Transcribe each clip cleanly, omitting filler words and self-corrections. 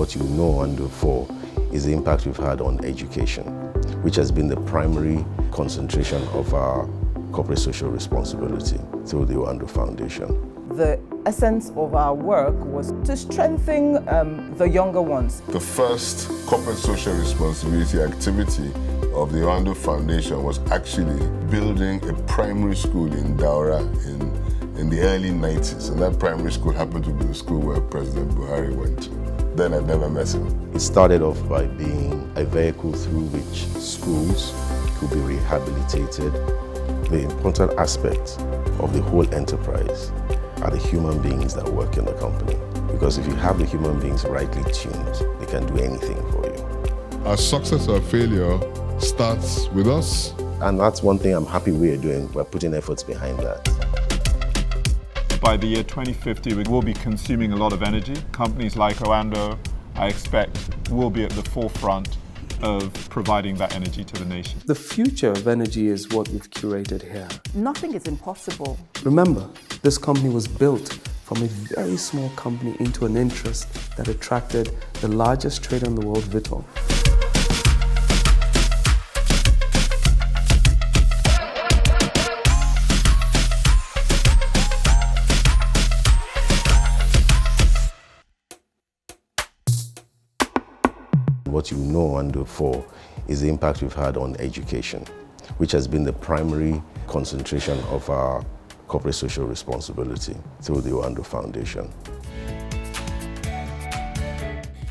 what you know Oando for is the impact we've had on education, which has been the primary concentration of our corporate social responsibility through the Oando Foundation. The essence of our work was to strengthen the younger ones. The first corporate social responsibility activity of the Oando Foundation was actually building a primary school in Daura in the early 90s. And that primary school happened to be the school where President Buhari went to. Then I'd never met him. It started off by being a vehicle through which schools could be rehabilitated. The important aspect of the whole enterprise are the human beings that work in the company. Because if you have the human beings rightly tuned, they can do anything for you. Our success or failure starts with us. And that's one thing I'm happy we're doing. We're putting efforts behind that. By the year 2050, we will be consuming a lot of energy. Companies like Oando, I expect, will be at the forefront of providing that energy to the nation. The future of energy is what we've curated here. Nothing is impossible. Remember, this company was built from a very small company into an interest that attracted the largest trader in the world, Vitol. What you know Oando for is the impact we've had on education, which has been the primary concentration of our corporate social responsibility through the Oando Foundation.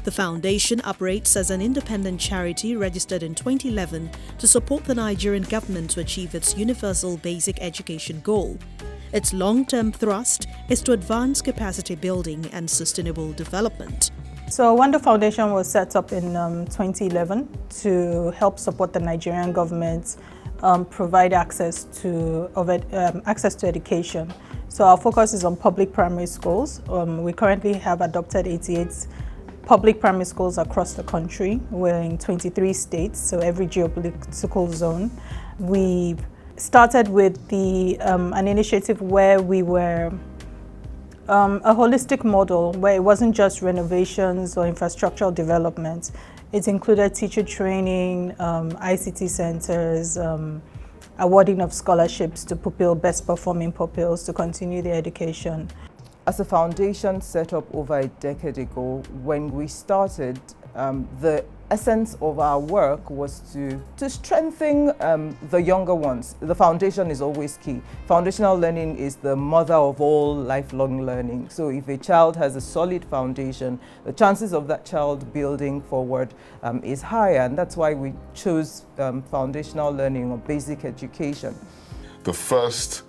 The foundation operates as an independent charity registered in 2011 to support the Nigerian government to achieve its universal basic education goal. Its long-term thrust is to advance capacity building and sustainable development. So Oando Foundation was set up in 2011 to help support the Nigerian government provide access to education. So our focus is on public primary schools. We currently have adopted 88 public primary schools across the country. We're in 23 states, so every geopolitical zone. We started with an initiative where we were a holistic model where it wasn't just renovations or infrastructural development. It included teacher training, ICT centers, awarding of scholarships to best performing pupils to continue their education. As a foundation set up over a decade ago, when we started, the essence of our work was to strengthen the younger ones. The foundation is always key. Foundational learning is the mother of all lifelong learning. So if a child has a solid foundation, the chances of that child building forward is higher, and that's why we chose foundational learning or basic education. The first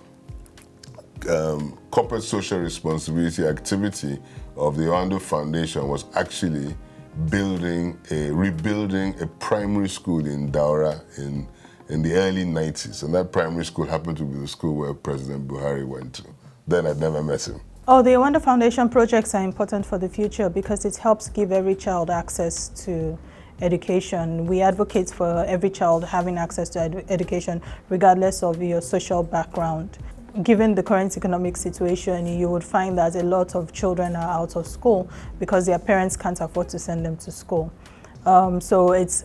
corporate social responsibility activity of the Oando Foundation was actually rebuilding a primary school in Daura in the early 90s. And that primary school happened to be the school where President Buhari went to. Then I'd never met him. Oh, the Oando Foundation projects are important for the future because it helps give every child access to education. We advocate for every child having access to education regardless of your social background. Given the current economic situation, you would find that a lot of children are out of school because their parents can't afford to send them to school. So it's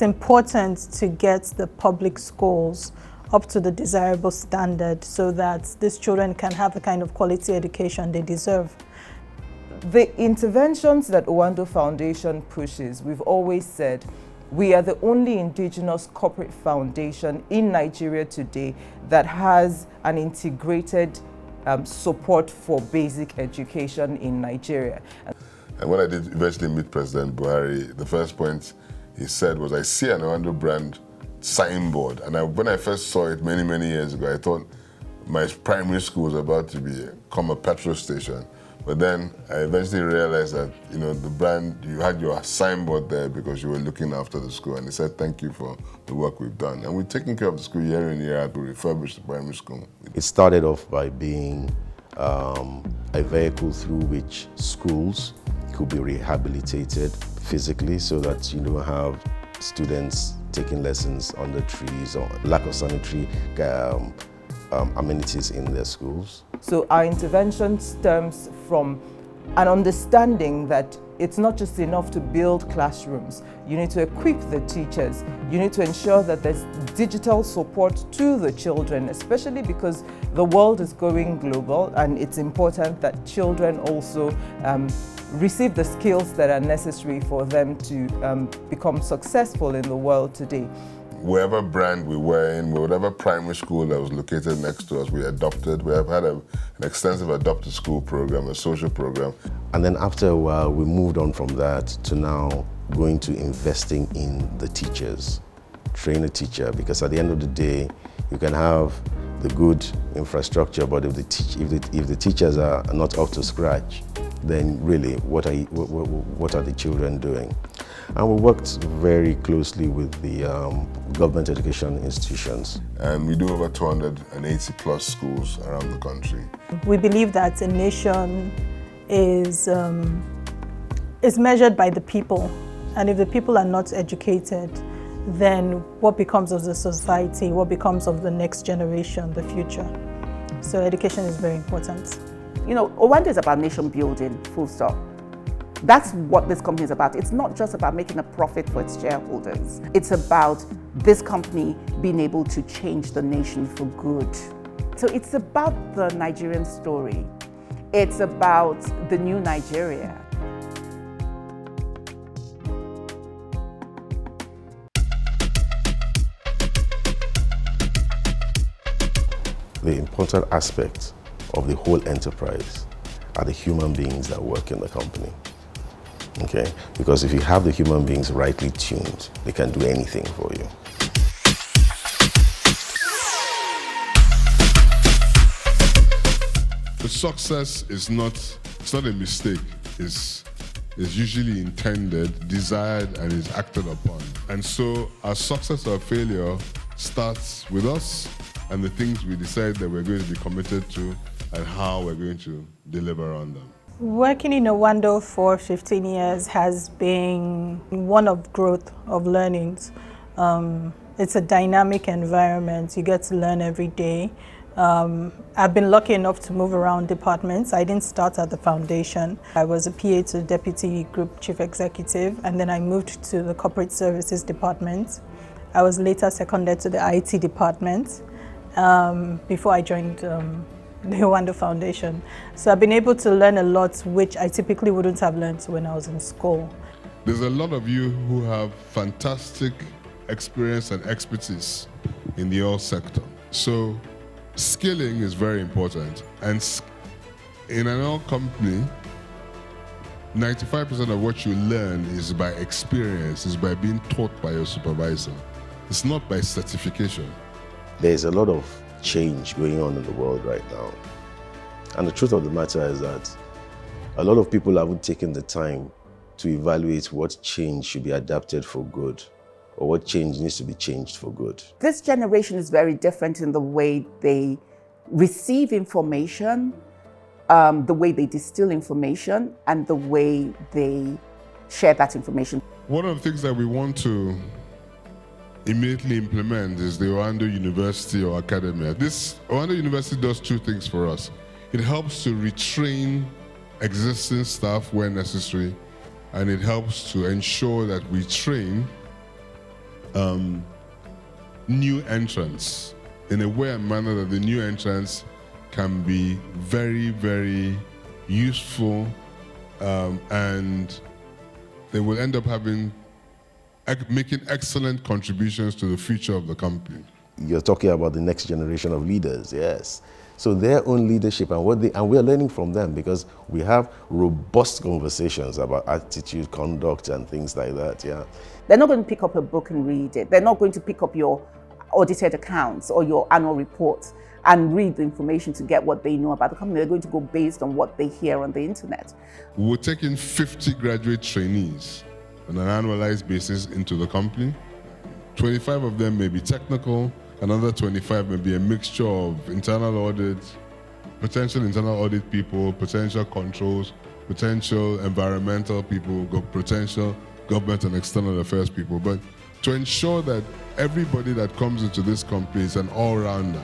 important to get the public schools up to the desirable standard so that these children can have the kind of quality education they deserve. The interventions that Oando Foundation pushes, we've always said, we are the only indigenous corporate foundation in Nigeria today that has an integrated support for basic education in Nigeria. And when I did eventually meet President Buhari, the first point he said was, I see an Oando brand signboard. And when I first saw it many years ago, I thought my primary school was about to become a petrol station. But then I eventually realized that, the brand, you had your signboard there because you were looking after the school. And he said, thank you for the work we've done. And we're taking care of the school year in, year out. We refurbish the primary school. It started off by being a vehicle through which schools could be rehabilitated physically so that you don't have students taking lessons under trees or lack of sanitary amenities in their schools. So our intervention stems from an understanding that it's not just enough to build classrooms. You need to equip the teachers. You need to ensure that there's digital support to the children, especially because the world is going global, and it's important that children also receive the skills that are necessary for them to become successful in the world today. Wherever brand we were in, whatever primary school that was located next to us, we adopted. We have had an extensive adopted school program, a social program. And then after a while, we moved on from that to now going to investing in the teachers. Train a teacher, because at the end of the day, you can have the good infrastructure, but if the teachers are not up to scratch, then really, what are the children doing? And we worked very closely with the government education institutions. And we do over 280 plus schools around the country. We believe that a nation is measured by the people. And if the people are not educated, then what becomes of the society, what becomes of the next generation, the future? So education is very important. You know, Oando is about nation building, full stop. That's what this company is about. It's not just about making a profit for its shareholders. It's about this company being able to change the nation for good. So it's about the Nigerian story. It's about the new Nigeria. The important aspect of the whole enterprise are the human beings that work in the company. Okay? Because if you have the human beings rightly tuned, they can do anything for you. The success is not a mistake. It's usually intended, desired, and is acted upon. And so our success or failure starts with us and the things we decide that we're going to be committed to and how we're going to deliver on them. Working in Oando for 15 years has been one of growth, of learnings. It's a dynamic environment. You get to learn every day. I've been lucky enough to move around departments. I didn't start at the foundation. I was a PA to Deputy Group Chief Executive, and then I moved to the Corporate Services Department. I was later seconded to the IT department before I joined the Oando Foundation. So I've been able to learn a lot, which I typically wouldn't have learned when I was in school. There's a lot of you who have fantastic experience and expertise in the oil sector. So skilling is very important. And in an oil company, 95% of what you learn is by experience, is by being taught by your supervisor. It's not by certification. There's a lot of change going on in the world right now. And the truth of the matter is that a lot of people haven't taken the time to evaluate what change should be adapted for good or what change needs to be changed for good. This generation is very different in the way they receive information, the way they distill information, and the way they share that information. One of the things that we want to immediately implement is the Oando University or Academy. This Oando University does two things for us. It helps to retrain existing staff where necessary, and it helps to ensure that we train new entrants in a way and manner that the new entrants can be very, very useful, and they will end up making excellent contributions to the future of the company. You're talking about the next generation of leaders, yes. So their own leadership and we're learning from them because we have robust conversations about attitude, conduct, and things like that, yeah. They're not going to pick up a book and read it. They're not going to pick up your audited accounts or your annual reports and read the information to get what they know about the company. They're going to go based on what they hear on the internet. We're taking 50 graduate trainees on an annualized basis into the company. 25 of them may be technical, another 25 may be a mixture of internal audit, potential internal audit people, potential controls, potential environmental people, potential government and external affairs people. But to ensure that everybody that comes into this company is an all-rounder,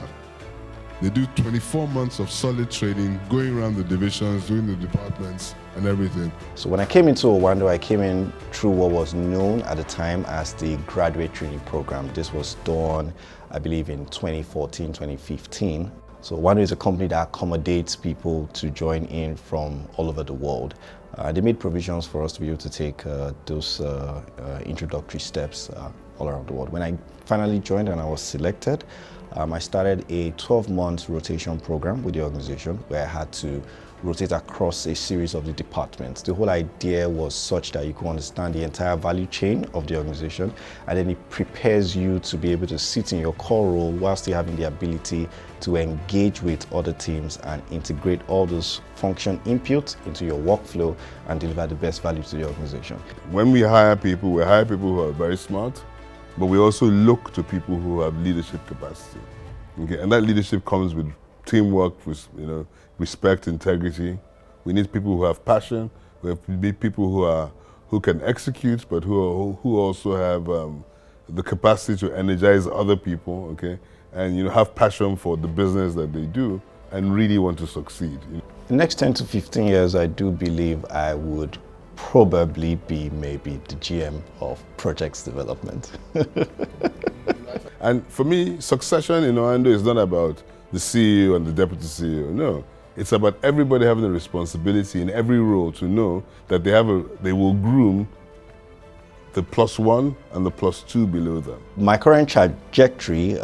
They do 24 months of solid training, going around the divisions, doing the departments and everything. So when I came into Oando, I came in through what was known at the time as the graduate training program. This was done, I believe, in 2014, 2015. So Oando is a company that accommodates people to join in from all over the world. They made provisions for us to be able to take those introductory steps all around the world. When I finally joined and I was selected, I started a 12-month rotation program with the organization where I had to rotate across a series of the departments. The whole idea was such that you could understand the entire value chain of the organization, and then it prepares you to be able to sit in your core role while still having the ability to engage with other teams and integrate all those function inputs into your workflow and deliver the best value to the organization. When we hire people who are very smart, but we also look to people who have leadership capacity. Okay? And that leadership comes with teamwork, with respect, integrity. We need people who have passion. We need people who can execute, but who also have the capacity to energize other people. Okay, and have passion for the business that they do and really want to succeed. The next 10 to 15 years, I do believe I would probably be maybe the GM of projects development. And for me, succession in Oando is not about the CEO and the deputy CEO. No, it's about everybody having a responsibility in every role to know that they will groom the +1 and the +2 below them. My current trajectory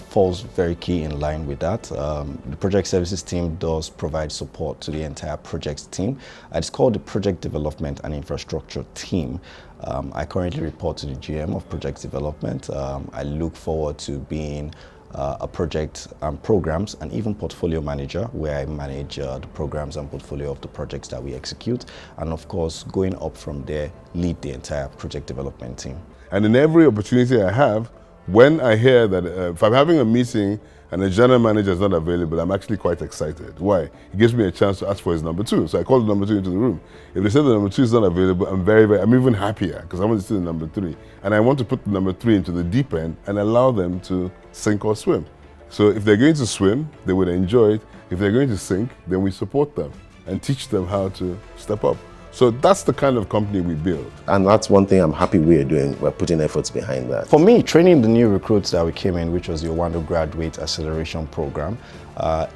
falls very key in line with that. The project services team does provide support to the entire projects team. It's called the Project Development and Infrastructure Team. I currently report to the GM of Project Development. I look forward to being a project programs and even portfolio manager, where I manage the programs and portfolio of the projects that we execute, and of course going up from there, lead the entire project development team. And in every opportunity I have, when I hear that if I'm having a meeting and the general manager is not available, I'm actually quite excited. Why? It gives me a chance to ask for his number 2. So I call the number 2 into the room. If they say the number 2 is not available, I'm even happier because I want to see the number 3. And I want to put the number 3 into the deep end and allow them to sink or swim. So if they're going to swim, they would enjoy it. If they're going to sink, then we support them and teach them how to step up. So that's the kind of company we build. And that's one thing I'm happy we're doing. We're putting efforts behind that. For me, training the new recruits that we came in, which was the Oando Graduate Acceleration Program,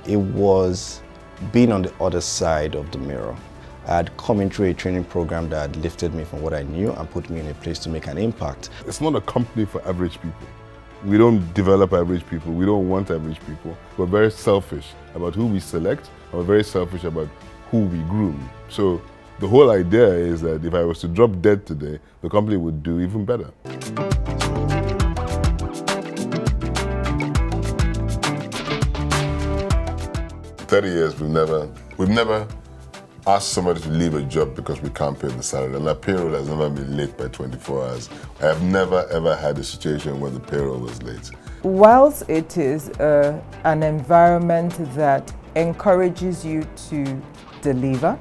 it was being on the other side of the mirror. I had come into a training program that lifted me from what I knew and put me in a place to make an impact. It's not a company for average people. We don't develop average people. We don't want average people. We're very selfish about who we select, and we're very selfish about who we groom. So the whole idea is that if I was to drop dead today, the company would do even better. 30 years, we've never asked somebody to leave a job because we can't pay the salary. And our payroll has never been late by 24 hours. I have never ever had a situation where the payroll was late. Whilst it is an environment that encourages you to deliver,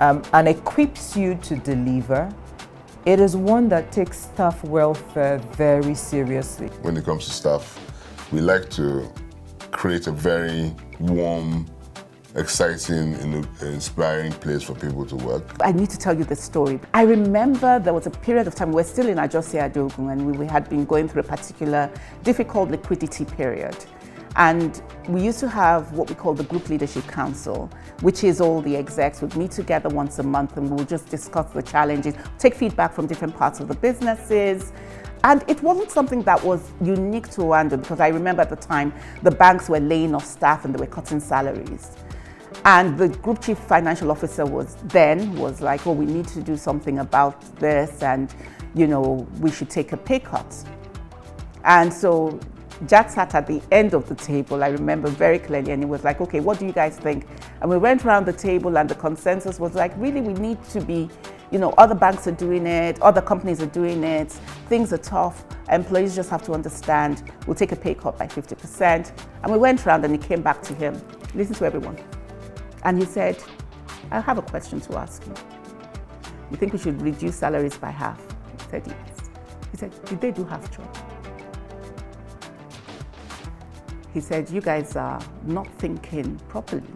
and equips you to deliver, it is one that takes staff welfare very seriously. When it comes to staff, we like to create a very warm, exciting, inspiring place for people to work. I need to tell you the story. I remember there was a period of time, we're still in Ajose Adogun, and we had been going through a particular difficult liquidity period. And we used to have what we call the Group Leadership Council, which is all the execs would meet together once a month and we'll just discuss the challenges, take feedback from different parts of the businesses. And it wasn't something that was unique to Oando, because I remember at the time the banks were laying off staff and they were cutting salaries. And the Group Chief Financial Officer was like, oh, we need to do something about this, and we should take a pay cut. And so Jack sat at the end of the table, I remember very clearly, and he was like, okay, what do you guys think? And we went around the table and the consensus was like, really, we need to be, other banks are doing it, other companies are doing it, things are tough, employees just have to understand, we'll take a pay cut by 50%. And we went around and he came back to him, listen to everyone. And he said, I have a question to ask you. You think we should reduce salaries by half? He said, yes. He said, did they do half job? He said, you guys are not thinking properly.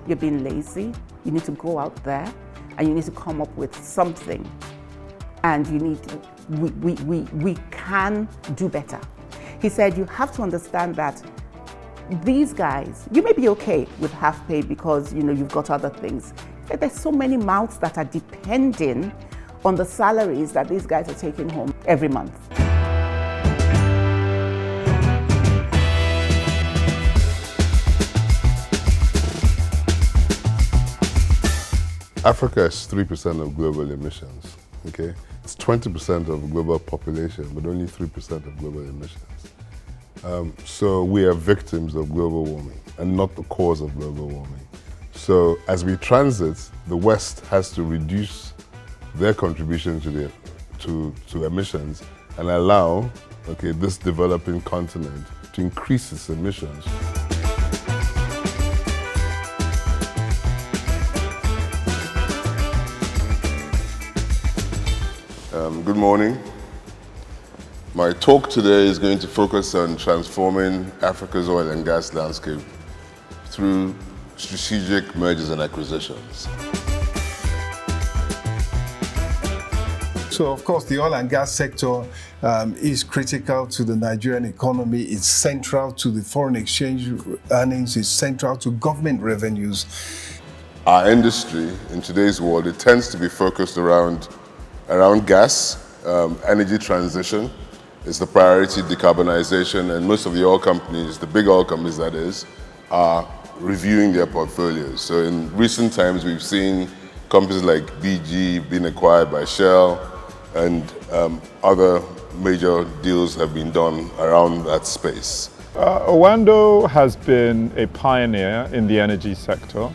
You're being lazy. You need to go out there and you need to come up with something. And you need, we can do better. He said, you have to understand that these guys, you may be okay with half pay because you've got other things. But there's so many mouths that are depending on the salaries that these guys are taking home every month. Africa is 3% of global emissions, okay? It's 20% of global population, but only 3% of global emissions. So we are victims of global warming and not the cause of global warming. So as we transit, the West has to reduce their contribution to emissions and allow, okay, this developing continent to increase its emissions. Good morning. My talk today is going to focus on transforming Africa's oil and gas landscape through strategic mergers and acquisitions. So, of course, the oil and gas sector is critical to the Nigerian economy. It's central to the foreign exchange earnings. It's central to government revenues. Our industry in today's world, it tends to be focused around gas, energy transition. It's the priority, decarbonization, and most of the oil companies, the big oil companies that is, are reviewing their portfolios. So in recent times, we've seen companies like BG being acquired by Shell, and other major deals have been done around that space. Oando has been a pioneer in the energy sector.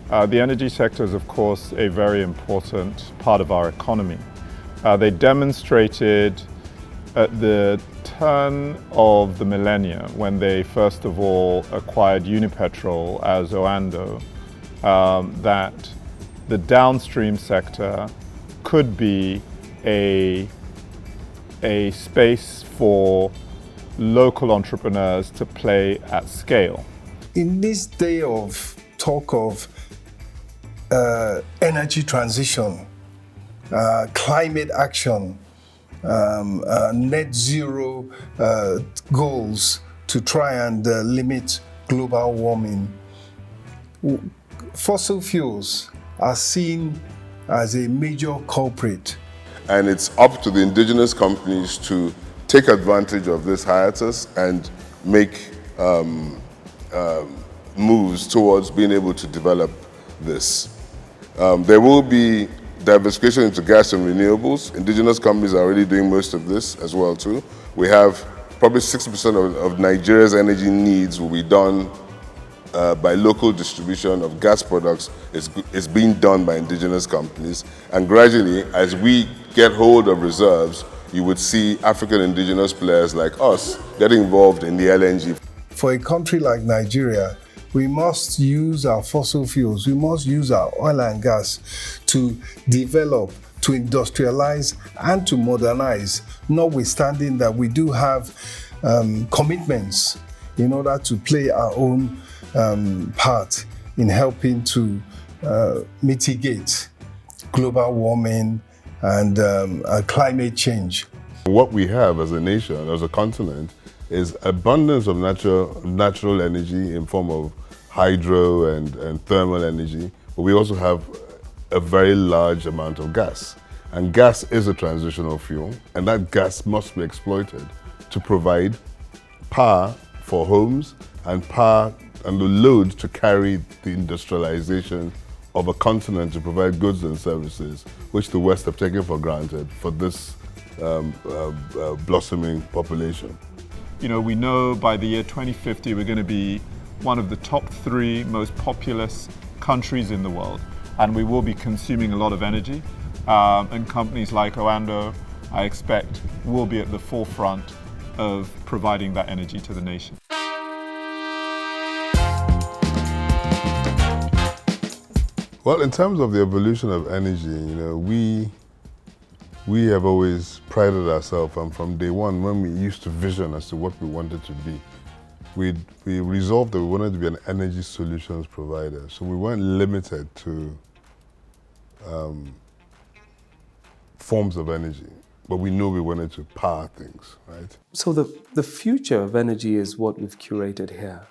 The energy sector is, of course, a very important part of our economy. They demonstrated at the turn of the millennia, when they first of all acquired Unipetrol as Oando, that the downstream sector could be a space for local entrepreneurs to play at scale. In this day of talk of energy transition, climate action, net zero goals to try and limit global warming, fossil fuels are seen as a major culprit. And it's up to the indigenous companies to take advantage of this hiatus and make moves towards being able to develop this. There will be diversification into gas and renewables. Indigenous companies are already doing most of this as well too. We have probably 60% of Nigeria's energy needs will be done by local distribution of gas products. It's being done by indigenous companies. And gradually, as we get hold of reserves, you would see African indigenous players like us getting involved in the LNG. For a country like Nigeria, we must use our fossil fuels, we must use our oil and gas to develop, to industrialize, and to modernize, notwithstanding that we do have commitments in order to play our own part in helping to mitigate global warming and climate change. What we have as a nation, as a continent, is abundance of natural energy in form of hydro and thermal energy, but we also have a very large amount of gas. And gas is a transitional fuel, and that gas must be exploited to provide power for homes and power and the load to carry the industrialization of a continent to provide goods and services, which the West have taken for granted for this blossoming population. You know, we know by the year 2050 we're going to be one of the top 3 most populous countries in the world, and we will be consuming a lot of energy. And companies like Oando, I expect, will be at the forefront of providing that energy to the nation. Well, in terms of the evolution of energy, we have always prided ourselves, and from day one, when we used to vision as to what we wanted to be, we resolved that we wanted to be an energy solutions provider. So we weren't limited to forms of energy, but we knew we wanted to power things, right? So the future of energy is what we've curated here.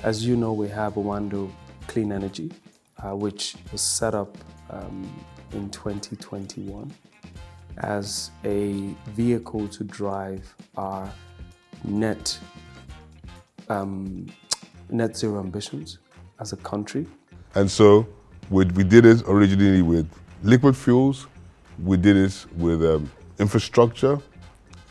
As you know, we have Oando Clean Energy, which was set up in 2021 as a vehicle to drive our net zero ambitions as a country. And so we did it originally with liquid fuels, we did it with infrastructure,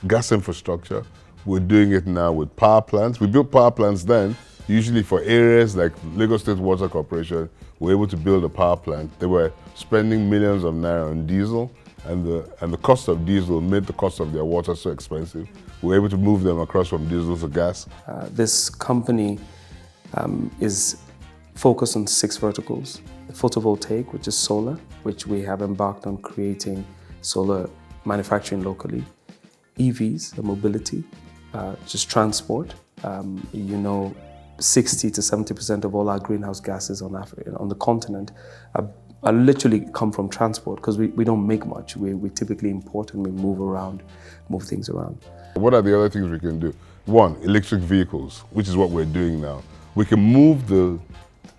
gas infrastructure. We're doing it now with power plants. We built power plants then, usually for areas like Lagos State Water Corporation. We were able to build a power plant. They were spending millions of naira on diesel, and the cost of diesel made the cost of their water so expensive. We were able to move them across from diesel to gas. This company is focused on 6 verticals. Photovoltaic, which is solar, which we have embarked on creating solar manufacturing locally. EVs, the mobility, just transport. 60 to 70% of all our greenhouse gases on the continent are literally come from transport, because we don't make much. We typically import and we move things around. What are the other things we can do? 1, electric vehicles, which is what we're doing now. We can move the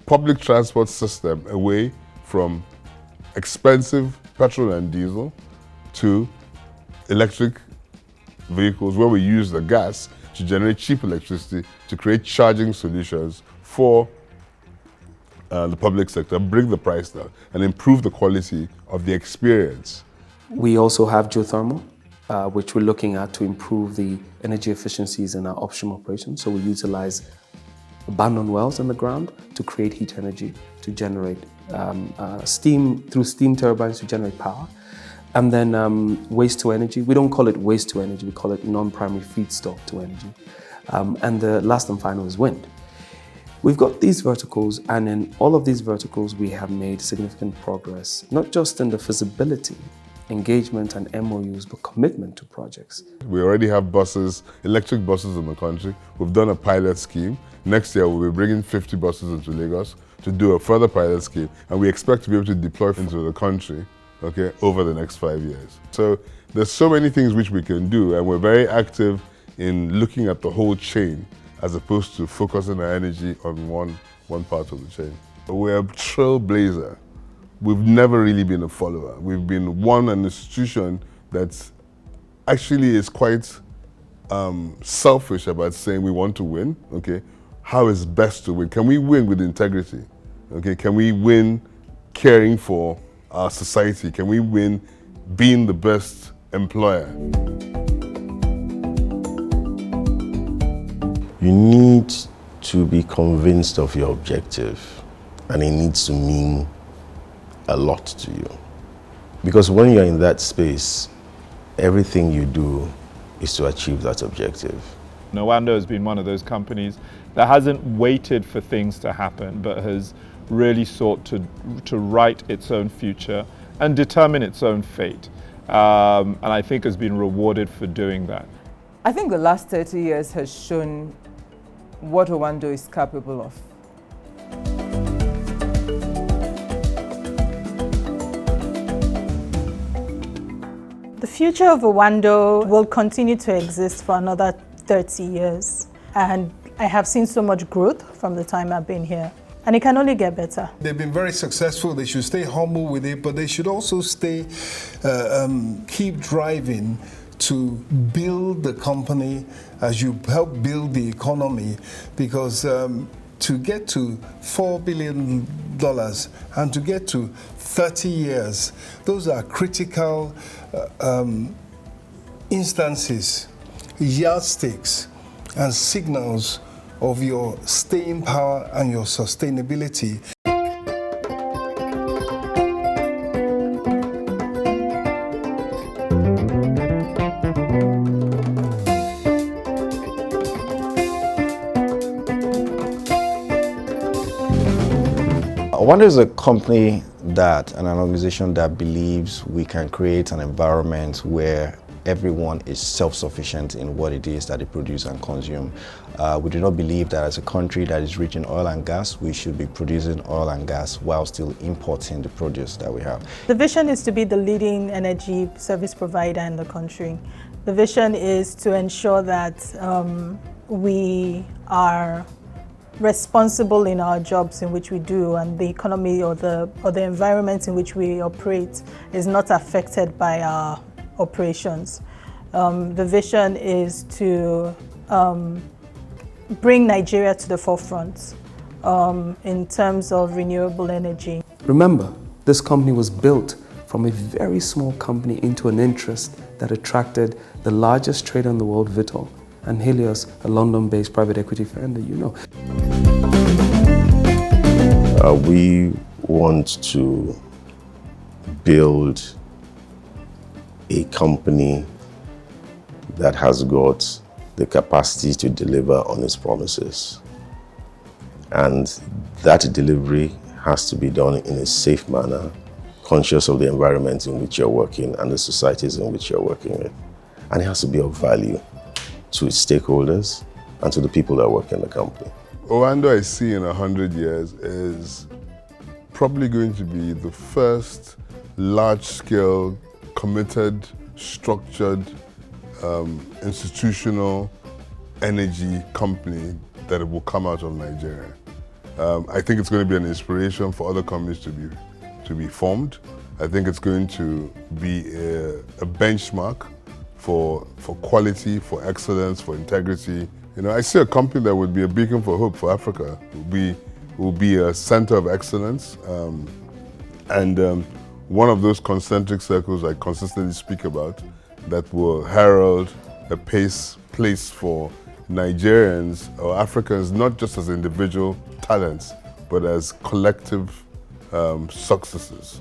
public transport system away from expensive petrol and diesel to electric vehicles, where we use the gas to generate cheap electricity to create charging solutions for the public sector, bring the price down, and improve the quality of the experience. We also have geothermal, which we're looking at to improve the energy efficiencies in our upstream operations. So we utilize abandoned wells in the ground to create heat energy, to generate steam, through steam turbines to generate power. And then waste to energy. We don't call it waste to energy, we call it non-primary feedstock to energy. And the last and final is wind. We've got these verticals, and in all of these verticals we have made significant progress, not just in the feasibility, engagement and MOUs, but commitment to projects. We already have buses, electric buses in the country. We've done a pilot scheme. Next year we'll be bringing 50 buses into Lagos to do a further pilot scheme, and we expect to be able to deploy into the country, okay, over the next 5 years. So there's so many things which we can do, and we're very active in looking at the whole chain as opposed to focusing our energy on one part of the chain. We're a trailblazer. We've never really been a follower. We've been an institution that actually is quite selfish about saying we want to win, okay? How is best to win? Can we win with integrity? Okay, can we win caring for our society? Can we win being the best employer? You need to be convinced of your objective, and it needs to mean a lot to you. Because when you're in that space, everything you do is to achieve that objective. Oando has been one of those companies that hasn't waited for things to happen, but has really sought to write its own future and determine its own fate. And I think has been rewarded for doing that. I think the last 30 years has shown what Oando is capable of. The future of Oando will continue to exist for another 30 years. And I have seen so much growth from the time I've been here. And it can only get better. They've been very successful. They should stay humble with it, but they should also keep driving to build the company as you help build the economy, because to get to $4 billion and to get to 30 years, those are critical instances, yardsticks, and signals of your staying power and your sustainability. Oando is a company and an organization that believes we can create an environment where everyone is self-sufficient in what it is that they produce and consume. We do not believe that as a country that is rich in oil and gas, we should be producing oil and gas while still importing the produce that we have. The vision is to be the leading energy service provider in the country. The vision is to ensure that we are responsible in our jobs in which we do, and the economy or the environment in which we operate is not affected by our operations. The vision is to bring Nigeria to the forefront in terms of renewable energy. Remember, this company was built from a very small company into an interest that attracted the largest trader in the world, Vitol, and Helios, a London-based private equity firm that you know. We want to build a company that has got the capacity to deliver on its promises. And that delivery has to be done in a safe manner, conscious of the environment in which you're working and the societies in which you're working with. And it has to be of value to its stakeholders and to the people that work in the company. Oando, I see in 100 years, is probably going to be the first large-scale, committed, structured, institutional energy company that will come out of Nigeria. I think it's going to be an inspiration for other companies to be formed. I think it's going to be a benchmark for quality, for excellence, for integrity. You know, I see a company that would be a beacon for hope for Africa. Will be a center of excellence, and one of those concentric circles I consistently speak about that will herald a place for Nigerians or Africans, not just as individual talents, but as collective successes.